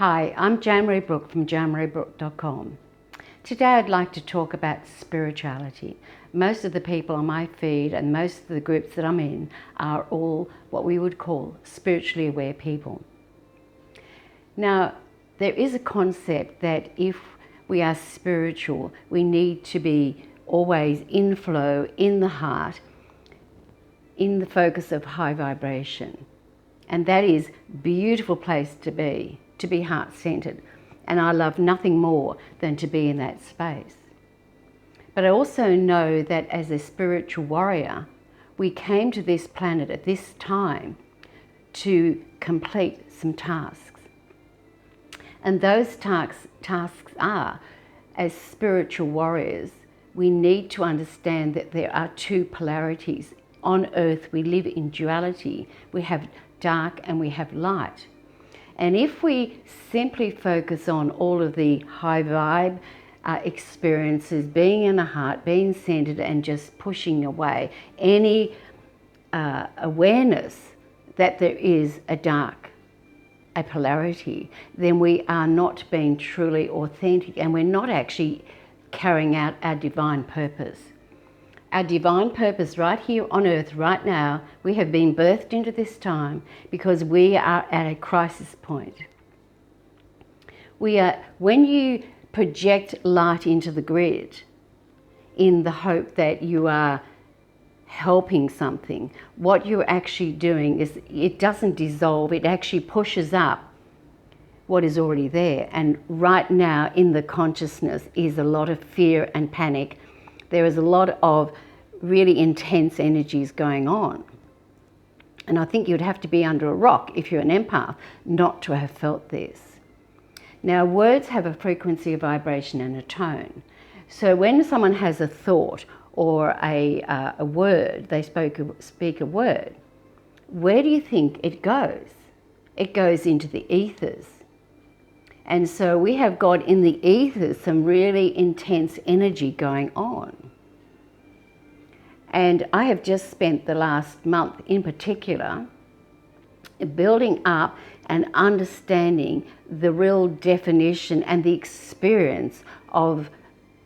Hi, I'm Jan-Marie Brooke from janmariebrooke.com. Today I'd like to talk about spirituality. Most of the people on my feed and most of the groups that I'm in are all what we would call spiritually aware people. Now, there is a concept that if we are spiritual, we need to be always in flow, in the heart, in the focus of high vibration. And that is a beautiful place to be heart-centered. And I love nothing more than to be in that space. But I also know that as a spiritual warrior, we came to this planet at this time to complete some tasks. And those tasks are, as spiritual warriors, we need to understand that there are two polarities. On earth, we live in duality. We have dark and we have light. And if we simply focus on all of the high vibe experiences, being in the heart, being centered, and just pushing away any awareness that there is a polarity, then we are not being truly authentic and we're not actually carrying out our divine purpose. Our divine purpose right here on earth, right now, we have been birthed into this time because we are at a crisis point. When you project light into the grid in the hope that you are helping something, what you're actually doing is it doesn't dissolve, it actually pushes up what is already there. And right now in the consciousness is a lot of fear and panic. There is a lot of really intense energies going on. And I think you'd have to be under a rock if you're an empath not to have felt this. Now, words have a frequency, a vibration and a tone. So when someone has a thought or a word, they speak a word, where do you think it goes? It goes into the ethers. And so we have got in the ethers some really intense energy going on. And I have just spent the last month in particular building up and understanding the real definition and the experience of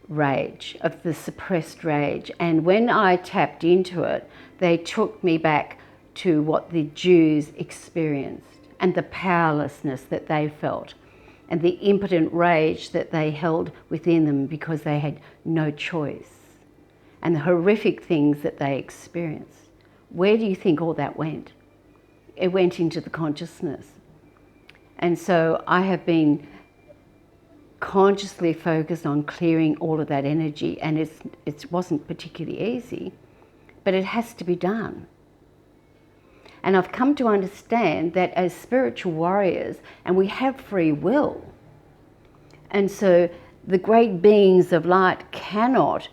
rage, of the suppressed rage. And when I tapped into it, they took me back to what the Jews experienced and the powerlessness that they felt and the impotent rage that they held within them because they had no choice, and the horrific things that they experienced. Where do you think all that went? It went into the consciousness. And so I have been consciously focused on clearing all of that energy, and it wasn't particularly easy, but it has to be done. And I've come to understand that as spiritual warriors, and we have free will, and so the great beings of light cannot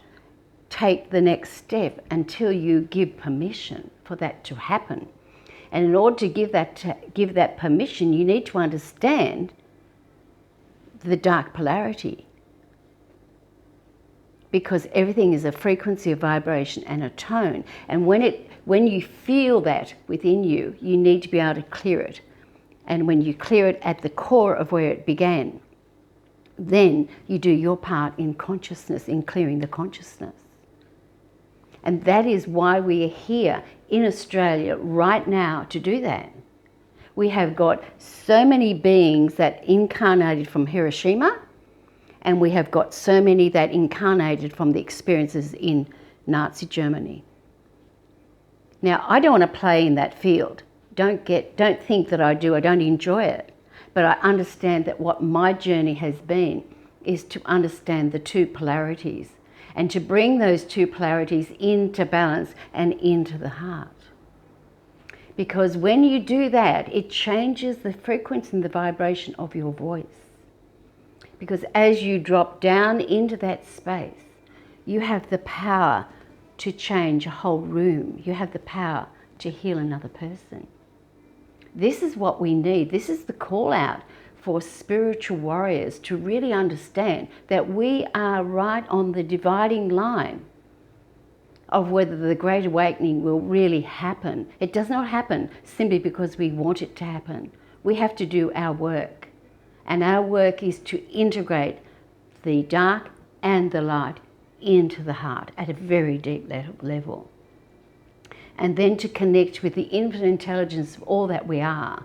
take the next step until you give permission for that to happen. And in order to give that permission, you need to understand the dark polarity, because everything is a frequency, a vibration and a tone. And when you feel that within you, you need to be able to clear it. And when you clear it at the core of where it began, then you do your part in consciousness, in clearing the consciousness. And that is why we are here in Australia right now to do that. We have got so many beings that incarnated from Hiroshima, and we have got so many that incarnated from the experiences in Nazi Germany. Now, I don't want to play in that field. Don't think that I do. I don't enjoy it. But I understand that what my journey has been is to understand the two polarities and to bring those two polarities into balance and into the heart. Because when you do that, it changes the frequency and the vibration of your voice. Because as you drop down into that space, you have the power to change a whole room. You have the power to heal another person. This is what we need. This is the call out for spiritual warriors to really understand that we are right on the dividing line of whether the Great Awakening will really happen. It does not happen simply because we want it to happen. We have to do our work. And our work is to integrate the dark and the light into the heart at a very deep level. And then to connect with the infinite intelligence of all that we are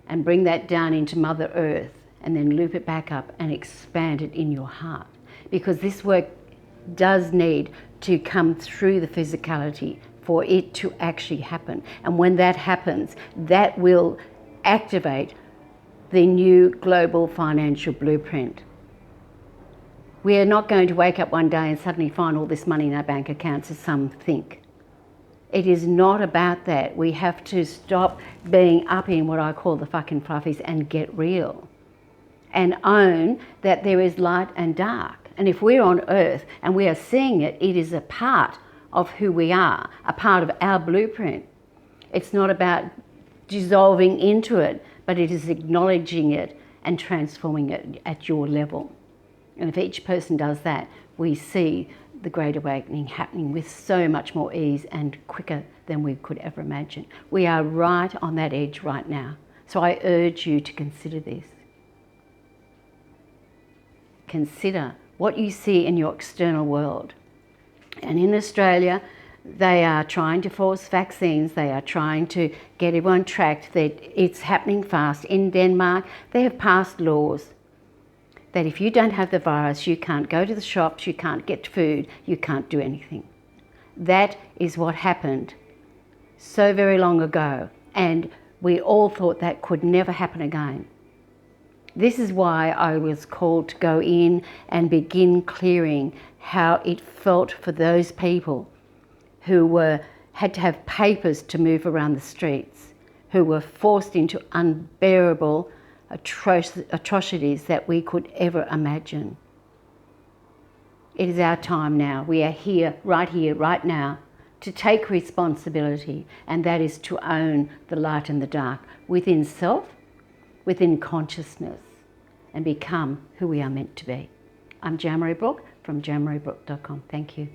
and bring that down into Mother Earth and then loop it back up and expand it in your heart. Because this work does need to come through the physicality for it to actually happen. And when that happens, that will activate the new global financial blueprint. We are not going to wake up one day and suddenly find all this money in our bank accounts, as some think. It is not about that. We have to stop being up in what I call the fucking fluffies and get real. And own that there is light and dark. And if we're on earth and we are seeing it, it is a part of who we are, a part of our blueprint. It's not about dissolving into it, but it is acknowledging it and transforming it at your level. And if each person does that, we see the Great Awakening happening with so much more ease and quicker than we could ever imagine. We are right on that edge right now. So I urge you to consider this. Consider what you see in your external world. And in Australia, they are trying to force vaccines. They are trying to get everyone tracked. It's happening fast. In Denmark, they have passed laws that if you don't have the virus, you can't go to the shops, you can't get food, you can't do anything. That is what happened so very long ago, and we all thought that could never happen again. This is why I was called to go in and begin clearing how it felt for those people who had to have papers to move around the streets, who were forced into unbearable atrocities that we could ever imagine. It is our time now. We are here, right now, to take responsibility, and that is to own the light and the dark within self, within consciousness, and become who we are meant to be. I'm Jan Marie Brooke from janmariebrooke.com. Thank you.